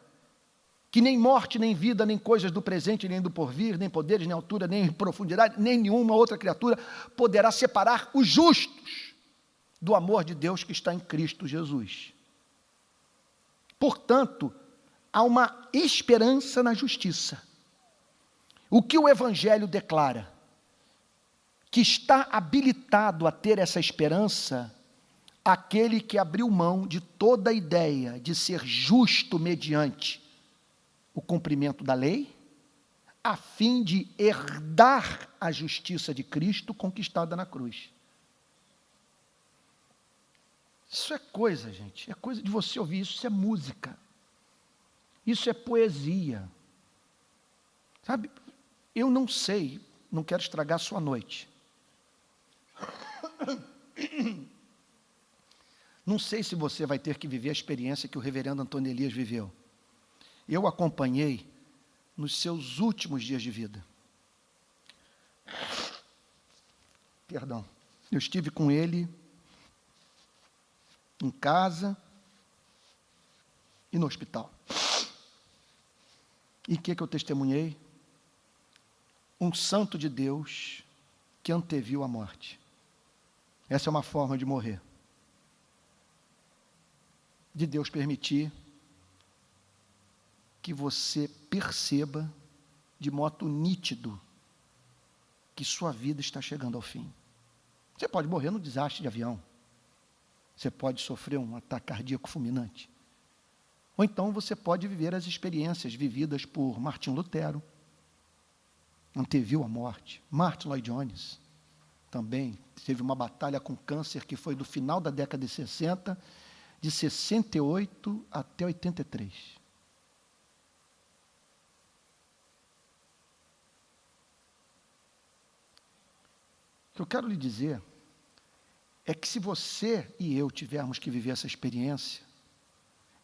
que nem morte, nem vida, nem coisas do presente, nem do porvir, nem poderes, nem altura, nem profundidade, nem nenhuma outra criatura poderá separar os justos do amor de Deus que está em Cristo Jesus. Portanto, há uma esperança na justiça. O que o Evangelho declara? Que está habilitado a ter essa esperança aquele que abriu mão de toda a ideia de ser justo mediante o cumprimento da lei, a fim de herdar a justiça de Cristo conquistada na cruz. Isso é coisa, gente, é coisa de você ouvir, isso é música, isso é poesia. Sabe, eu não sei, não quero estragar a sua noite. Não sei se você vai ter que viver a experiência que o reverendo Antônio Elias viveu. Eu acompanhei nos seus últimos dias de vida. Perdão. Eu estive com ele em casa e no hospital. E o que eu testemunhei? Um santo de Deus que anteviu a morte. Essa é uma forma de morrer. De Deus permitir que você perceba de modo nítido que sua vida está chegando ao fim. Você pode morrer num desastre de avião. Você pode sofrer um ataque cardíaco fulminante. Ou então você pode viver as experiências vividas por Martim Lutero, anteviu a morte. Martin Lloyd Jones também teve uma batalha com câncer que foi do final da década de 60, de 68 até 83. que eu quero lhe dizer é que se você e eu tivermos que viver essa experiência,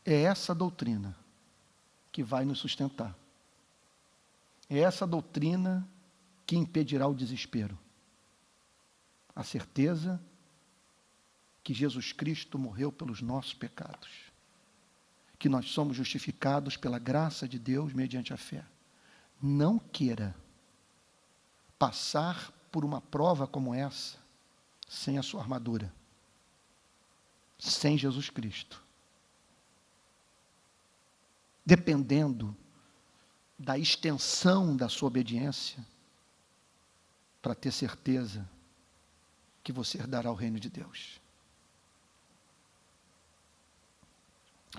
é essa doutrina que vai nos sustentar. É essa doutrina que impedirá o desespero. A certeza que Jesus Cristo morreu pelos nossos pecados, que nós somos justificados pela graça de Deus mediante a fé. Não queira passar por uma prova como essa sem a sua armadura, sem Jesus Cristo. Dependendo da extensão da sua obediência, para ter certeza que você herdará o reino de Deus.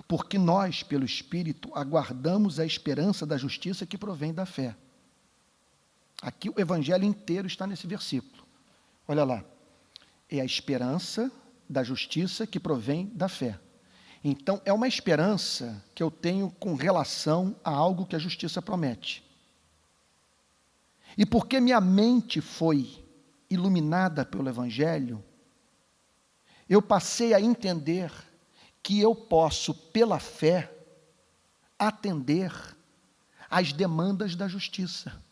Porque nós, pelo Espírito, aguardamos a esperança da justiça que provém da fé. Aqui o evangelho inteiro está nesse versículo. Olha lá. É a esperança da justiça que provém da fé. Então, é uma esperança que eu tenho com relação a algo que a justiça promete. E porque minha mente foi iluminada pelo evangelho, eu passei a entender que eu posso, pela fé, atender às demandas da justiça.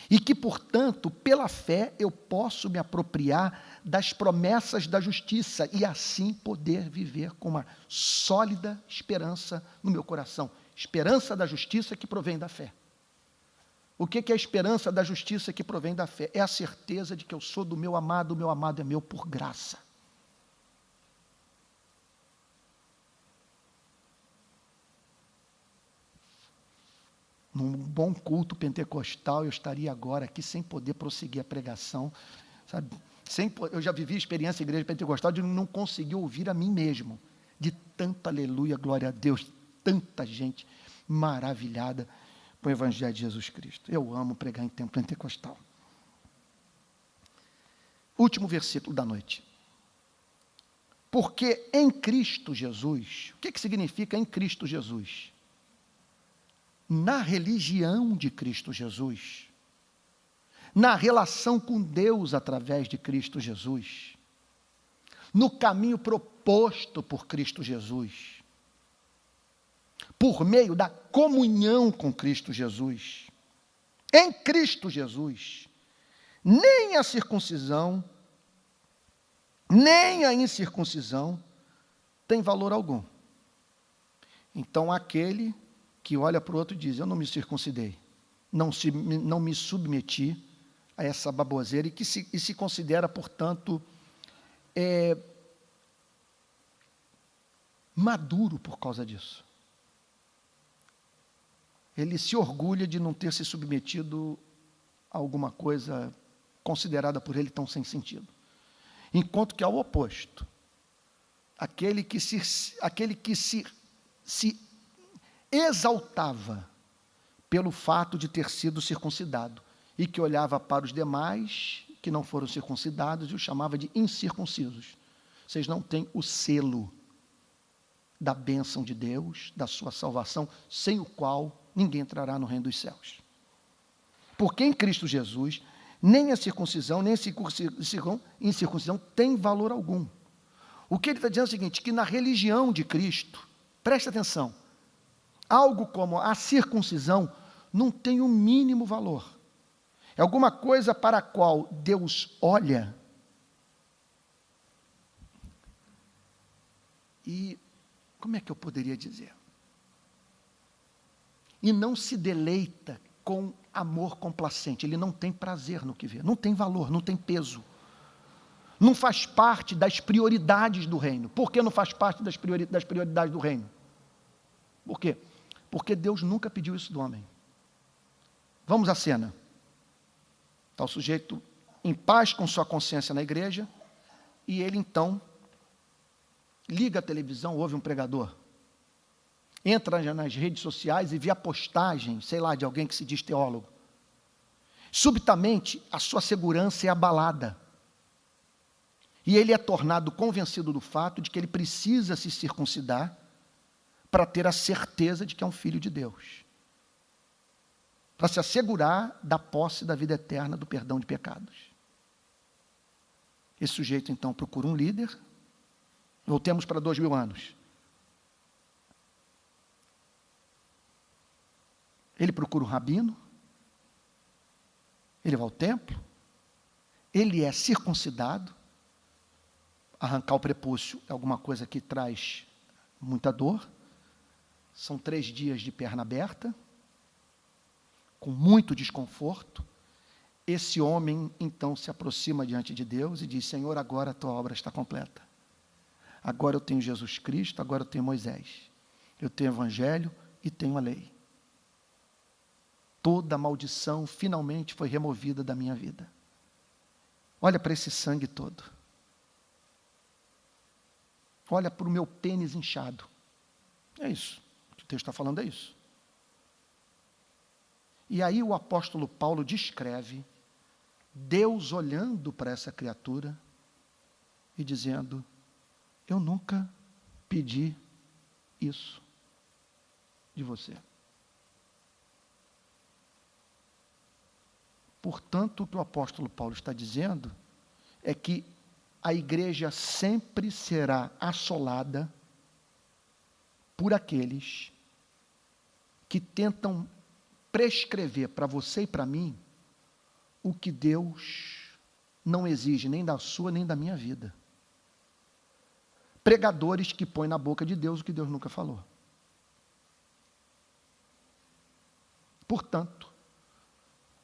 E que, portanto, pela fé, eu posso me apropriar das promessas da justiça e assim poder viver com uma sólida esperança no meu coração. Esperança da justiça que provém da fé. O que é a esperança da justiça que provém da fé? É a certeza de que eu sou do meu amado, o meu amado é meu por graça. Num bom culto pentecostal, eu estaria agora aqui sem poder prosseguir a pregação, sabe? Eu já vivi experiência em igreja pentecostal de não conseguir ouvir a mim mesmo, de tanta aleluia, glória a Deus, tanta gente maravilhada com o evangelho de Jesus Cristo. Eu amo pregar em templo pentecostal. Último versículo da noite. Porque em Cristo Jesus, o que significa em Cristo Jesus? Na religião de Cristo Jesus, na relação com Deus através de Cristo Jesus, no caminho proposto por Cristo Jesus, por meio da comunhão com Cristo Jesus, em Cristo Jesus, nem a circuncisão, nem a incircuncisão tem valor algum. Então, aquele que olha para o outro e diz, eu não me circuncidei, não me submeti a essa baboseira, e se considera, portanto, maduro por causa disso. Ele se orgulha de não ter se submetido a alguma coisa considerada por ele tão sem sentido. Enquanto que, ao oposto, aquele que se exaltava pelo fato de ter sido circuncidado e que olhava para os demais que não foram circuncidados e os chamava de incircuncisos. Vocês não têm o selo da bênção de Deus, da sua salvação, sem o qual ninguém entrará no reino dos céus. Porque em Cristo Jesus, nem a circuncisão, nem a incircuncisão tem valor algum. O que ele está dizendo é o seguinte, que na religião de Cristo, preste atenção, algo como a circuncisão não tem o mínimo valor. É alguma coisa para a qual Deus olha e, como é que eu poderia dizer? E não se deleita com amor complacente. Ele não tem prazer no que vê, não tem valor, não tem peso. Não faz parte das prioridades do reino. Por que não faz parte das prioridades do reino? Por quê? Porque Deus nunca pediu isso do homem. Vamos à cena. Está o sujeito em paz com sua consciência na igreja, e ele então liga a televisão, ouve um pregador, entra nas redes sociais e vê a postagem, sei lá, de alguém que se diz teólogo. Subitamente, a sua segurança é abalada. E ele é tornado convencido do fato de que ele precisa se circuncidar para ter a certeza de que é um filho de Deus. para se assegurar da posse da vida eterna, do perdão de pecados. Esse sujeito, então, procura um líder. Voltemos para 2000 anos. Ele procura um rabino. Ele vai ao templo. Ele é circuncidado. Arrancar o prepúcio é alguma coisa que traz muita dor. São 3 dias de perna aberta, com muito desconforto. Esse homem, então, se aproxima diante de Deus e diz: Senhor, agora a tua obra está completa. Agora eu tenho Jesus Cristo, agora eu tenho Moisés. Eu tenho o Evangelho e tenho a lei. Toda a maldição finalmente foi removida da minha vida. Olha para esse sangue todo. Olha para o meu pênis inchado. É isso. O que o texto está falando é isso. E aí o apóstolo Paulo descreve Deus olhando para essa criatura e dizendo: eu nunca pedi isso de você. Portanto, o que o apóstolo Paulo está dizendo é que a igreja sempre será assolada por aqueles que tentam prescrever para você e para mim o que Deus não exige nem da sua nem da minha vida. Pregadores que põem na boca de Deus o que Deus nunca falou. Portanto,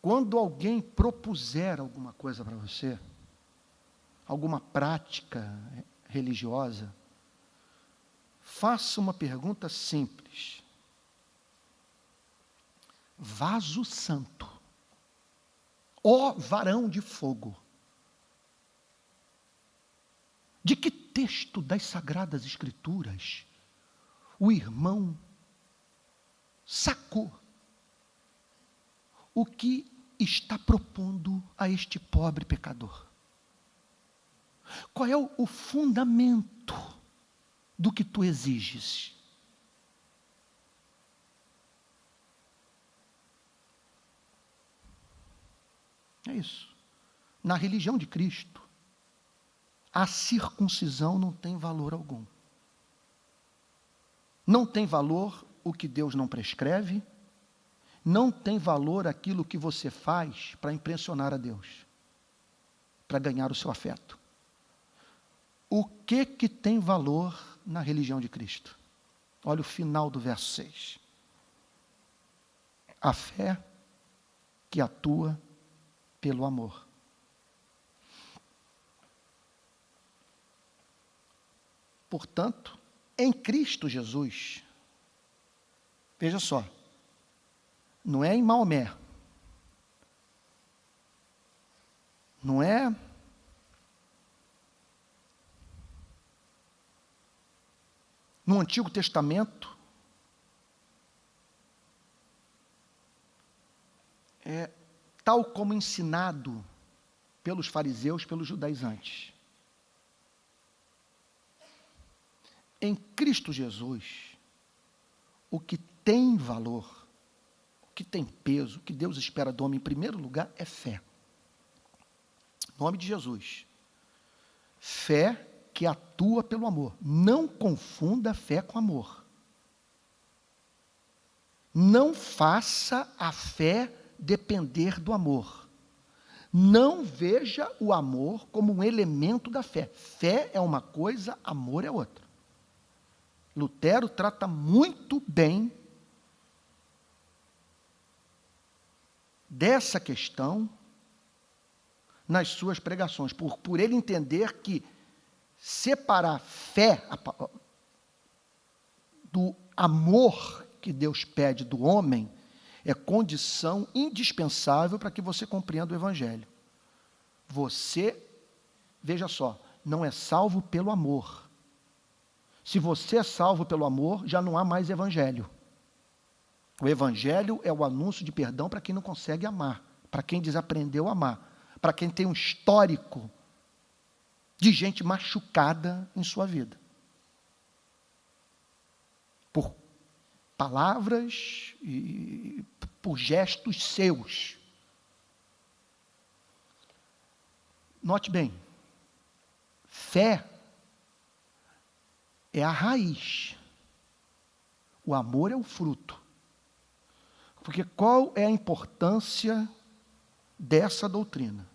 quando alguém propuser alguma coisa para você, alguma prática religiosa, faça uma pergunta simples. Vaso santo, ó varão de fogo, de que texto das Sagradas Escrituras o irmão sacou o que está propondo a este pobre pecador? Qual é o fundamento do que tu exiges? É isso. Na religião de Cristo, a circuncisão não tem valor algum. Não tem valor o que Deus não prescreve, não tem valor aquilo que você faz para impressionar a Deus, para ganhar o seu afeto. O que tem valor na religião de Cristo? Olha o final do verso 6. A fé que atua pelo amor. Portanto, em Cristo Jesus, veja só, não é em Maomé, não é no Antigo Testamento, tal como ensinado pelos fariseus, pelos judaizantes. Em Cristo Jesus, o que tem valor, o que tem peso, o que Deus espera do homem em primeiro lugar é fé. Em nome de Jesus. Fé que atua pelo amor. Não confunda fé com amor. Não faça a fé depender do amor. Não veja o amor como um elemento da fé. Fé é uma coisa, amor é outra. Lutero trata muito bem dessa questão nas suas pregações, por ele entender que separar fé do amor que Deus pede do homem é condição indispensável para que você compreenda o Evangelho. Você, veja só, não é salvo pelo amor. Se você é salvo pelo amor, já não há mais Evangelho. O Evangelho é o anúncio de perdão para quem não consegue amar, para quem desaprendeu a amar, para quem tem um histórico de gente machucada em sua vida. Por palavras e por gestos seus. Note bem, fé é a raiz, o amor é o fruto. Porque qual é a importância dessa doutrina?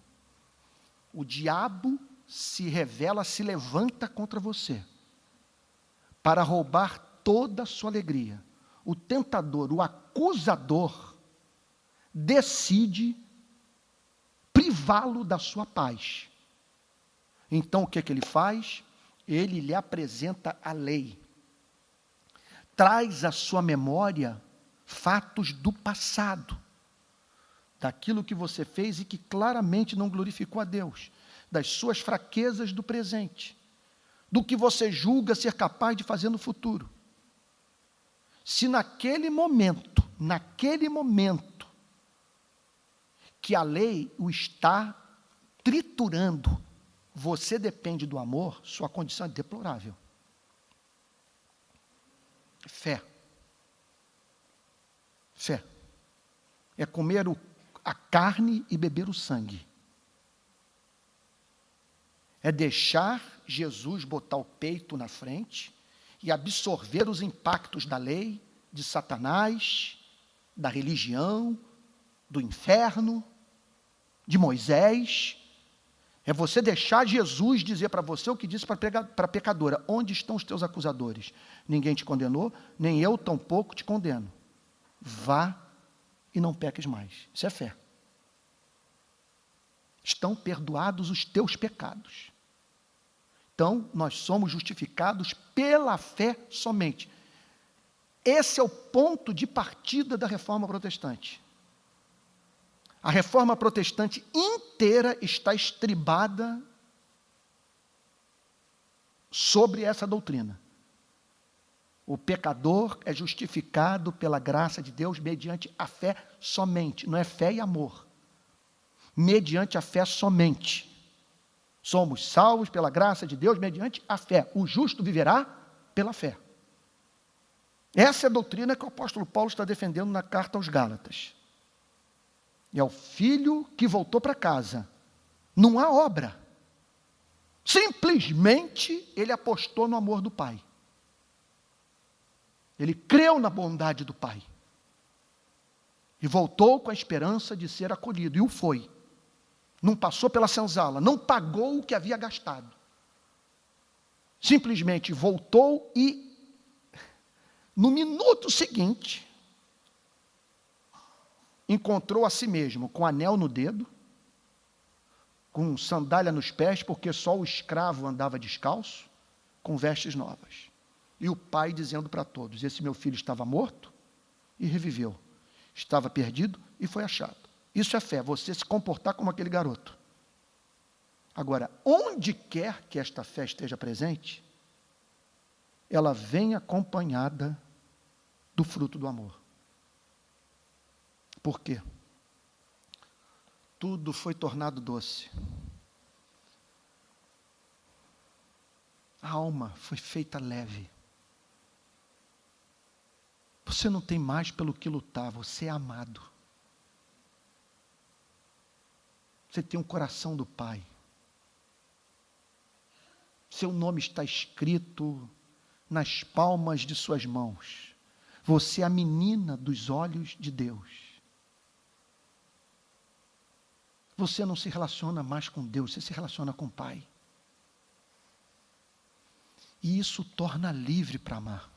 O diabo se revela, se levanta contra você, para roubar toda a sua alegria. O tentador, o acusador, decide privá-lo da sua paz. Então, o que ele faz? Ele lhe apresenta a lei. Traz à sua memória fatos do passado, daquilo que você fez e que claramente não glorificou a Deus, das suas fraquezas do presente, do que você julga ser capaz de fazer no futuro. Se naquele momento que a lei o está triturando, você depende do amor, sua condição é deplorável. Fé. Fé. É comer a carne e beber o sangue. É deixar Jesus botar o peito na frente e absorver os impactos da lei, de Satanás, da religião, do inferno, de Moisés. É você deixar Jesus dizer para você o que disse para a pecadora: onde estão os teus acusadores? Ninguém te condenou, nem eu tampouco te condeno. Vá e não peques mais. Isso é fé. Estão perdoados os teus pecados. Então, nós somos justificados pela fé somente. Esse é o ponto de partida da Reforma Protestante. A Reforma Protestante inteira está estribada sobre essa doutrina. O pecador é justificado pela graça de Deus mediante a fé somente. Não é fé e amor. Mediante a fé somente. Somos salvos pela graça de Deus mediante a fé. O justo viverá pela fé. Essa é a doutrina que o apóstolo Paulo está defendendo na carta aos Gálatas. É o filho que voltou para casa. Não há obra. Simplesmente ele apostou no amor do Pai. Ele creu na bondade do Pai. E voltou com a esperança de ser acolhido. E o foi. Não passou pela senzala. Não pagou o que havia gastado. Simplesmente voltou e, no minuto seguinte, encontrou a si mesmo com anel no dedo, com sandália nos pés, porque só o escravo andava descalço, com vestes novas. E o pai dizendo para todos: esse meu filho estava morto e reviveu. Estava perdido e foi achado. Isso é fé, você se comportar como aquele garoto. Agora, onde quer que esta fé esteja presente, ela vem acompanhada do fruto do amor. Por quê? Tudo foi tornado doce. A alma foi feita leve. Você não tem mais pelo que lutar, você é amado. Você tem um coração do Pai. Seu nome está escrito nas palmas de suas mãos. Você é a menina dos olhos de Deus. Você não se relaciona mais com Deus, você se relaciona com o Pai. E isso torna livre para amar.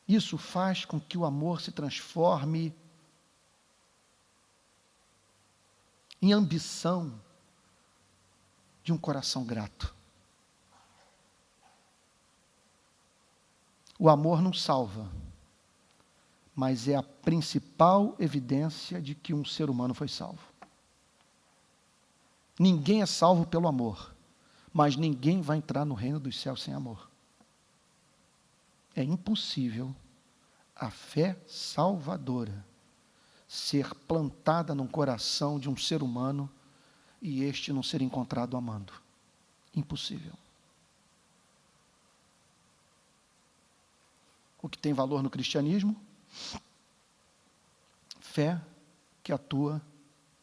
Isso faz com que o amor se transforme em ambição de um coração grato. O amor não salva, mas é a principal evidência de que um ser humano foi salvo. Ninguém é salvo pelo amor, mas ninguém vai entrar no reino dos céus sem amor. É impossível a fé salvadora ser plantada no coração de um ser humano e este não ser encontrado amando. Impossível. O que tem valor no cristianismo Fé que atua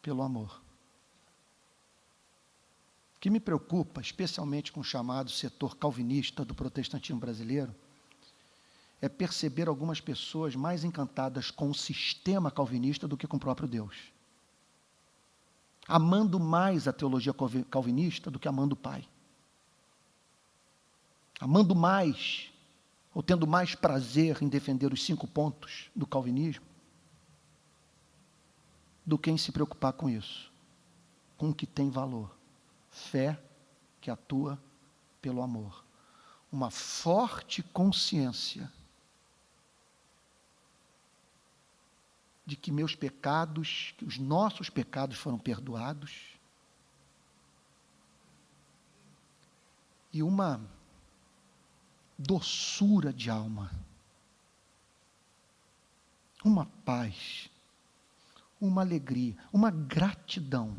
pelo amor. O que me preocupa, especialmente com o chamado setor calvinista do protestantismo brasileiro, é perceber algumas pessoas mais encantadas com o sistema calvinista do que com o próprio Deus. Amando mais a teologia calvinista do que amando o Pai. Amando mais, ou tendo mais prazer em defender os 5 pontos do calvinismo, do que em se preocupar com isso, com o que tem valor. Fé que atua pelo amor. Uma forte consciência de que meus pecados, que os nossos pecados foram perdoados, e uma doçura de alma, uma paz, uma alegria, uma gratidão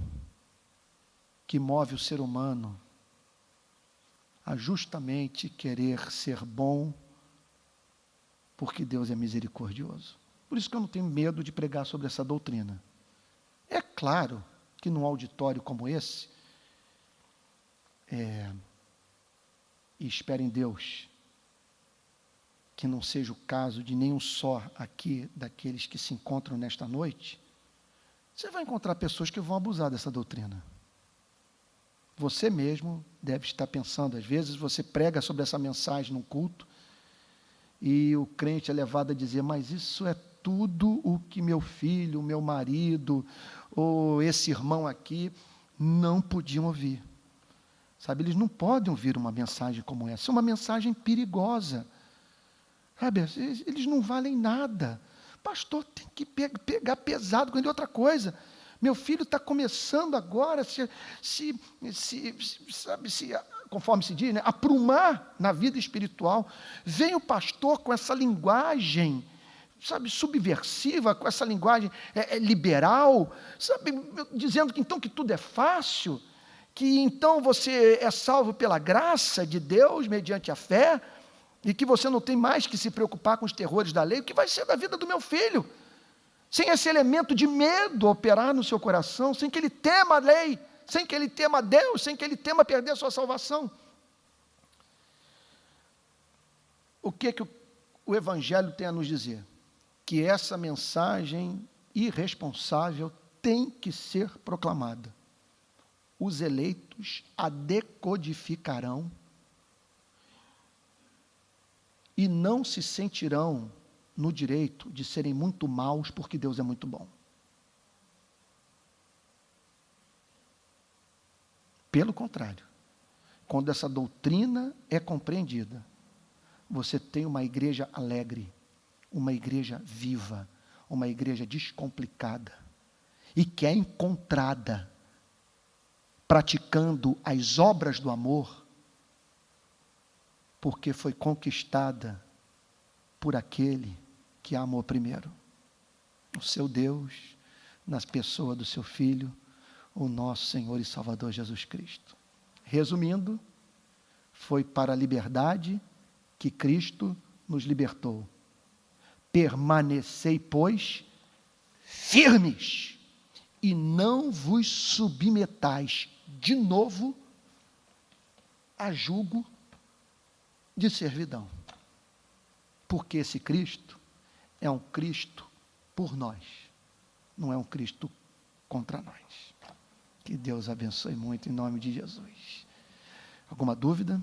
que move o ser humano a justamente querer ser bom, porque Deus é misericordioso. Por isso que eu não tenho medo de pregar sobre essa doutrina. É claro que num auditório como esse, e espero em Deus que não seja o caso de nenhum só aqui daqueles que se encontram nesta noite, você vai encontrar pessoas que vão abusar dessa doutrina. Você mesmo deve estar pensando, às vezes você prega sobre essa mensagem num culto, e o crente é levado a dizer, mas isso é tudo o que meu filho, meu marido, ou esse irmão aqui, não podiam ouvir. Sabe, eles não podem ouvir uma mensagem como essa, é uma mensagem perigosa. Sabe, eles não valem nada. Pastor, tem que pegar pesado com ele. Outra coisa, meu filho está começando agora, conforme se diz, né, aprumar na vida espiritual. Vem o pastor com essa linguagem, sabe, subversiva, com essa linguagem liberal, sabe, dizendo que então que tudo é fácil, que então você é salvo pela graça de Deus, mediante a fé, e que você não tem mais que se preocupar com os terrores da lei. O que vai ser da vida do meu filho? Sem esse elemento de medo operar no seu coração, sem que ele tema a lei, sem que ele tema a Deus, sem que ele tema perder a sua salvação. O que o Evangelho tem a nos dizer? Que essa mensagem irresponsável tem que ser proclamada. Os eleitos a decodificarão e não se sentirão no direito de serem muito maus porque Deus é muito bom. Pelo contrário, quando essa doutrina é compreendida, você tem uma igreja alegre, uma igreja viva, uma igreja descomplicada e que é encontrada praticando as obras do amor, porque foi conquistada por aquele que a amou primeiro. O seu Deus, na pessoa do seu Filho, o nosso Senhor e Salvador Jesus Cristo. Resumindo, foi para a liberdade que Cristo nos libertou. Permanecei, pois, firmes, e não vos submetais de novo a jugo de servidão. Porque esse Cristo é um Cristo por nós, não é um Cristo contra nós. Que Deus abençoe muito em nome de Jesus. Alguma dúvida?